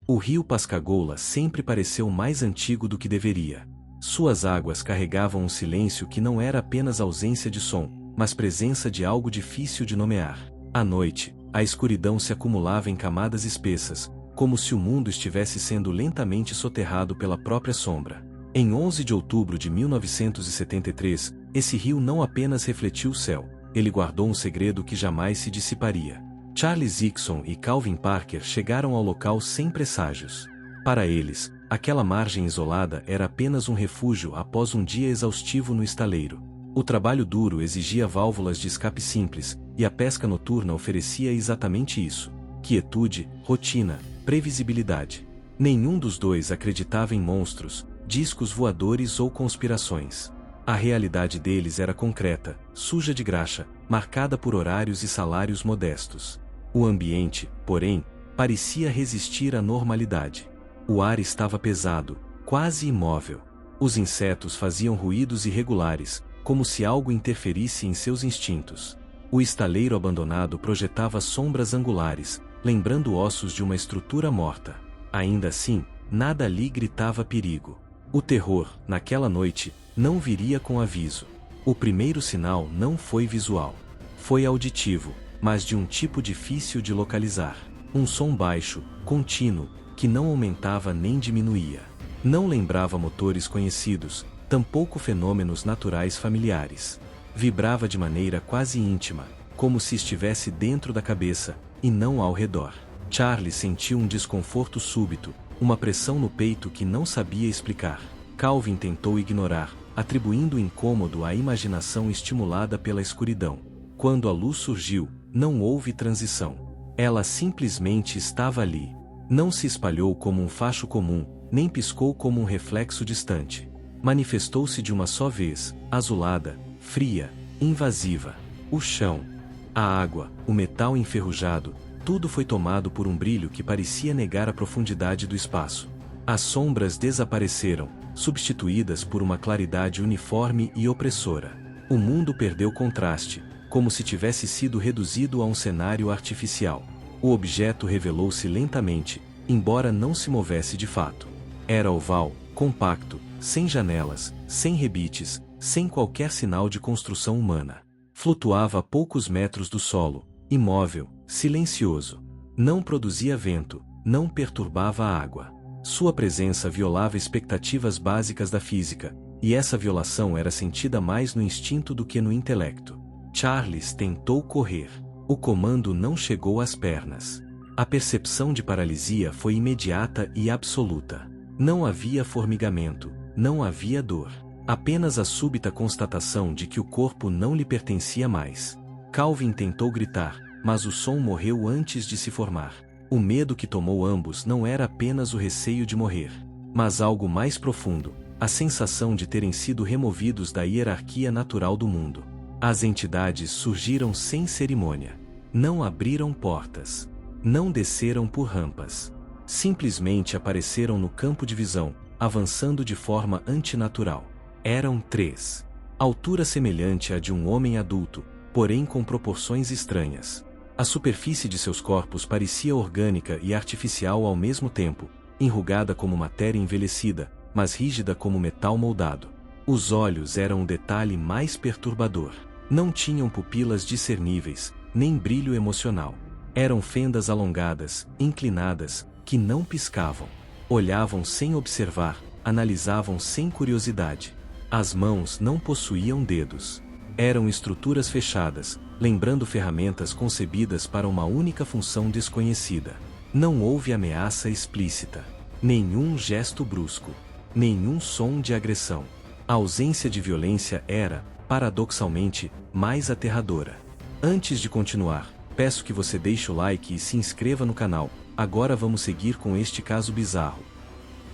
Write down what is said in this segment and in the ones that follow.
O rio Pascagoula sempre pareceu mais antigo do que deveria. Suas águas carregavam um silêncio que não era apenas ausência de som, mas presença de algo difícil de nomear. À noite, a escuridão se acumulava em camadas espessas, como se o mundo estivesse sendo lentamente soterrado pela própria sombra. Em 11 de outubro de 1973, esse rio não apenas refletiu o céu, ele guardou um segredo que jamais se dissiparia. Charles Hickson e Calvin Parker chegaram ao local sem presságios. Para eles, aquela margem isolada era apenas um refúgio após um dia exaustivo no estaleiro. O trabalho duro exigia válvulas de escape simples, e a pesca noturna oferecia exatamente isso: quietude, rotina, previsibilidade. Nenhum dos dois acreditava em monstros, discos voadores ou conspirações. A realidade deles era concreta, suja de graxa, marcada por horários e salários modestos. O ambiente, porém, parecia resistir à normalidade. O ar estava pesado, quase imóvel. Os insetos faziam ruídos irregulares, como se algo interferisse em seus instintos. O estaleiro abandonado projetava sombras angulares, lembrando ossos de uma estrutura morta. Ainda assim, nada ali gritava perigo. O terror, naquela noite, não viria com aviso. O primeiro sinal não foi visual. Foi auditivo, mas de um tipo difícil de localizar. Um som baixo, contínuo, que não aumentava nem diminuía. Não lembrava motores conhecidos, tampouco fenômenos naturais familiares. Vibrava de maneira quase íntima, como se estivesse dentro da cabeça, e não ao redor. Charlie sentiu um desconforto súbito, uma pressão no peito que não sabia explicar. Calvin tentou ignorar, atribuindo o incômodo à imaginação estimulada pela escuridão. Quando a luz surgiu, não houve transição. Ela simplesmente estava ali. Não se espalhou como um facho comum, nem piscou como um reflexo distante. Manifestou-se de uma só vez, azulada, fria, invasiva. O chão, a água, o metal enferrujado, tudo foi tomado por um brilho que parecia negar a profundidade do espaço. As sombras desapareceram, substituídas por uma claridade uniforme e opressora. O mundo perdeu contraste, como se tivesse sido reduzido a um cenário artificial. O objeto revelou-se lentamente, embora não se movesse de fato. Era oval, compacto, sem janelas, sem rebites, sem qualquer sinal de construção humana. Flutuava a poucos metros do solo, imóvel, silencioso. Não produzia vento, não perturbava a água. Sua presença violava expectativas básicas da física, e essa violação era sentida mais no instinto do que no intelecto. Charles tentou correr. O comando não chegou às pernas. A percepção de paralisia foi imediata e absoluta. Não havia formigamento, não havia dor. Apenas a súbita constatação de que o corpo não lhe pertencia mais. Calvin tentou gritar, mas o som morreu antes de se formar. O medo que tomou ambos não era apenas o receio de morrer, mas algo mais profundo, a sensação de terem sido removidos da hierarquia natural do mundo. As entidades surgiram sem cerimônia. Não abriram portas. Não desceram por rampas. Simplesmente apareceram no campo de visão, avançando de forma antinatural. Eram 3. Altura semelhante à de um homem adulto, porém com proporções estranhas. A superfície de seus corpos parecia orgânica e artificial ao mesmo tempo, enrugada como matéria envelhecida, mas rígida como metal moldado. Os olhos eram o detalhe mais perturbador. Não tinham pupilas discerníveis, nem brilho emocional. Eram fendas alongadas, inclinadas, que não piscavam. Olhavam sem observar, analisavam sem curiosidade. As mãos não possuíam dedos. Eram estruturas fechadas, lembrando ferramentas concebidas para uma única função desconhecida. Não houve ameaça explícita. Nenhum gesto brusco. Nenhum som de agressão. A ausência de violência era, paradoxalmente, mais aterradora. Antes de continuar, peço que você deixe o like e se inscreva no canal. Agora vamos seguir com este caso bizarro.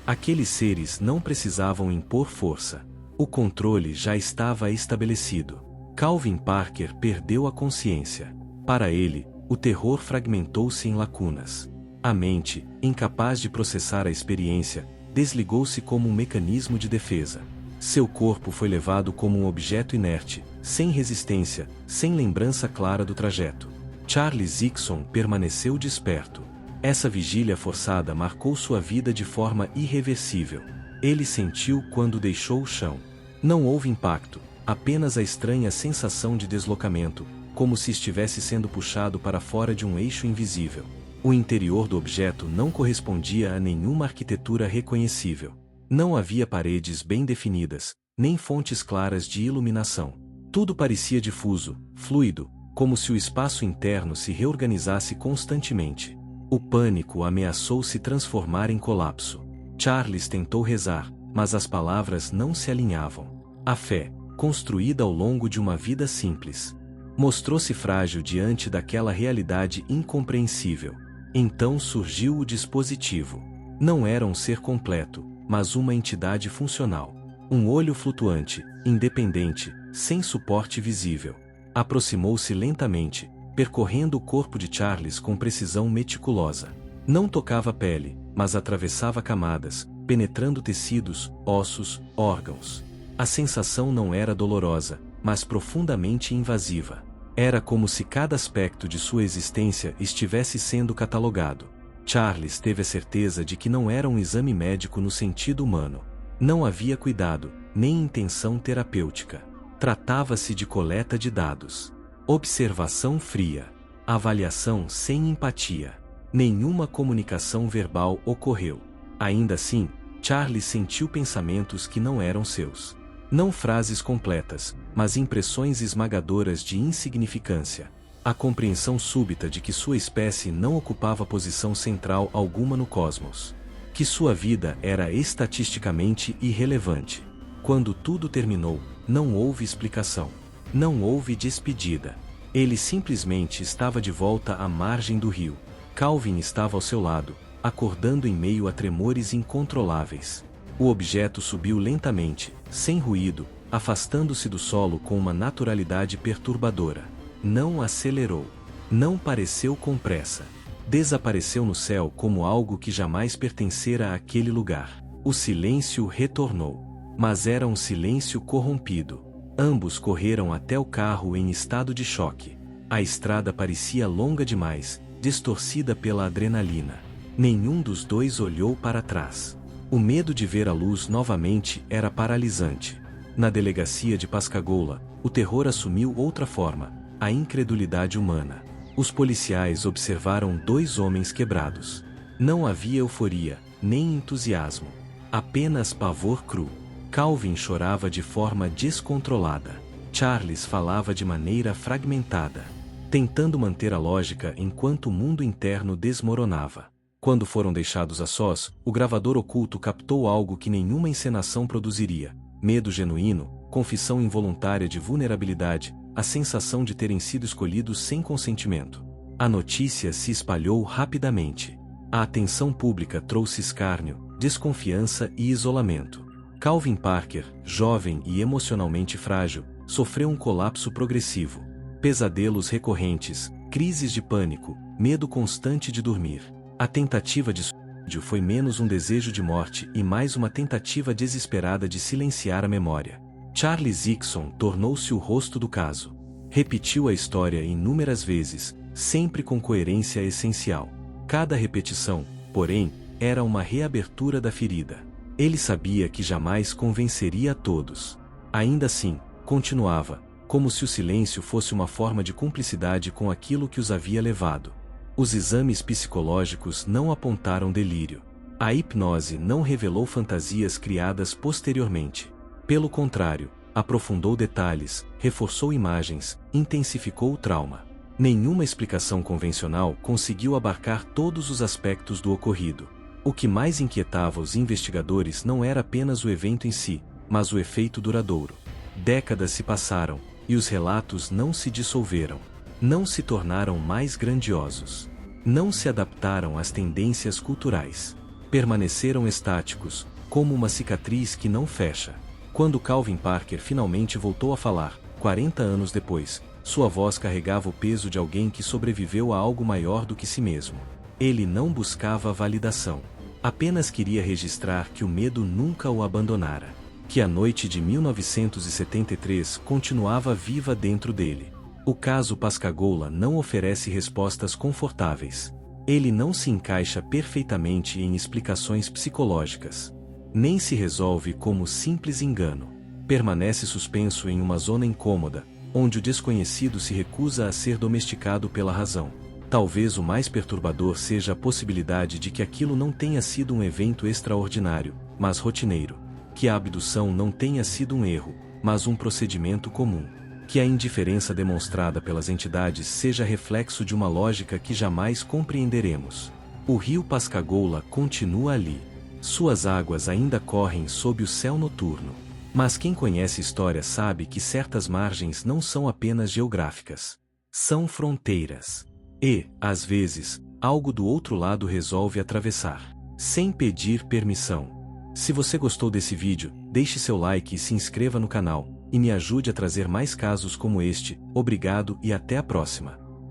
Aqueles seres não precisavam impor força. O controle já estava estabelecido. Calvin Parker perdeu a consciência. Para ele, o terror fragmentou-se em lacunas. A mente, incapaz de processar a experiência, desligou-se como um mecanismo de defesa. Seu corpo foi levado como um objeto inerte, sem resistência, sem lembrança clara do trajeto. Charles Hickson permaneceu desperto. Essa vigília forçada marcou sua vida de forma irreversível. Ele sentiu quando deixou o chão. Não houve impacto, apenas a estranha sensação de deslocamento, como se estivesse sendo puxado para fora de um eixo invisível. O interior do objeto não correspondia a nenhuma arquitetura reconhecível. Não havia paredes bem definidas, nem fontes claras de iluminação. Tudo parecia difuso, fluido, como se o espaço interno se reorganizasse constantemente. O pânico ameaçou se transformar em colapso. Charles tentou rezar, mas as palavras não se alinhavam. A fé, construída ao longo de uma vida simples, mostrou-se frágil diante daquela realidade incompreensível. Então surgiu o dispositivo. Não era um ser completo, mas uma entidade funcional. Um olho flutuante, independente, sem suporte visível. Aproximou-se lentamente, percorrendo o corpo de Charles com precisão meticulosa. Não tocava a pele, mas atravessava camadas, penetrando tecidos, ossos, órgãos. A sensação não era dolorosa, mas profundamente invasiva. Era como se cada aspecto de sua existência estivesse sendo catalogado. Charles teve a certeza de que não era um exame médico no sentido humano. Não havia cuidado, nem intenção terapêutica. Tratava-se de coleta de dados. Observação fria. Avaliação sem empatia. Nenhuma comunicação verbal ocorreu. Ainda assim, Charles sentiu pensamentos que não eram seus. Não frases completas, mas impressões esmagadoras de insignificância. A compreensão súbita de que sua espécie não ocupava posição central alguma no cosmos. Que sua vida era estatisticamente irrelevante. Quando tudo terminou, não houve explicação. Não houve despedida. Ele simplesmente estava de volta à margem do rio. Calvin estava ao seu lado, acordando em meio a tremores incontroláveis. O objeto subiu lentamente, sem ruído, afastando-se do solo com uma naturalidade perturbadora. Não acelerou. Não pareceu com pressa. Desapareceu no céu como algo que jamais pertencera àquele lugar. O silêncio retornou. Mas era um silêncio corrompido. Ambos correram até o carro em estado de choque. A estrada parecia longa demais, distorcida pela adrenalina. Nenhum dos dois olhou para trás. O medo de ver a luz novamente era paralisante. Na delegacia de Pascagoula, o terror assumiu outra forma, a incredulidade humana. Os policiais observaram dois homens quebrados. Não havia euforia, nem entusiasmo. Apenas pavor cru. Calvin chorava de forma descontrolada. Charles falava de maneira fragmentada, tentando manter a lógica enquanto o mundo interno desmoronava. Quando foram deixados a sós, o gravador oculto captou algo que nenhuma encenação produziria: medo genuíno, confissão involuntária de vulnerabilidade, a sensação de terem sido escolhidos sem consentimento. A notícia se espalhou rapidamente. A atenção pública trouxe escárnio, desconfiança e isolamento. Calvin Parker, jovem e emocionalmente frágil, sofreu um colapso progressivo. Pesadelos recorrentes, crises de pânico, medo constante de dormir. A tentativa de suicídio foi menos um desejo de morte e mais uma tentativa desesperada de silenciar a memória. Charles Hickson tornou-se o rosto do caso. Repetiu a história inúmeras vezes, sempre com coerência essencial. Cada repetição, porém, era uma reabertura da ferida. Ele sabia que jamais convenceria a todos. Ainda assim, continuava, como se o silêncio fosse uma forma de cumplicidade com aquilo que os havia levado. Os exames psicológicos não apontaram delírio. A hipnose não revelou fantasias criadas posteriormente. Pelo contrário, aprofundou detalhes, reforçou imagens, intensificou o trauma. Nenhuma explicação convencional conseguiu abarcar todos os aspectos do ocorrido. O que mais inquietava os investigadores não era apenas o evento em si, mas o efeito duradouro. Décadas se passaram, e os relatos não se dissolveram. Não se tornaram mais grandiosos. Não se adaptaram às tendências culturais. Permaneceram estáticos, como uma cicatriz que não fecha. Quando Calvin Parker finalmente voltou a falar, 40 anos depois, sua voz carregava o peso de alguém que sobreviveu a algo maior do que si mesmo. Ele não buscava validação. Apenas queria registrar que o medo nunca o abandonara. Que a noite de 1973 continuava viva dentro dele. O caso Pascagoula não oferece respostas confortáveis. Ele não se encaixa perfeitamente em explicações psicológicas. Nem se resolve como simples engano. Permanece suspenso em uma zona incômoda, onde o desconhecido se recusa a ser domesticado pela razão. Talvez o mais perturbador seja a possibilidade de que aquilo não tenha sido um evento extraordinário, mas rotineiro. Que a abdução não tenha sido um erro, mas um procedimento comum. Que a indiferença demonstrada pelas entidades seja reflexo de uma lógica que jamais compreenderemos. O rio Pascagoula continua ali. Suas águas ainda correm sob o céu noturno. Mas quem conhece história sabe que certas margens não são apenas geográficas. São fronteiras. E, às vezes, algo do outro lado resolve atravessar, sem pedir permissão. Se você gostou desse vídeo, deixe seu like e se inscreva no canal, e me ajude a trazer mais casos como este. Obrigado e até a próxima.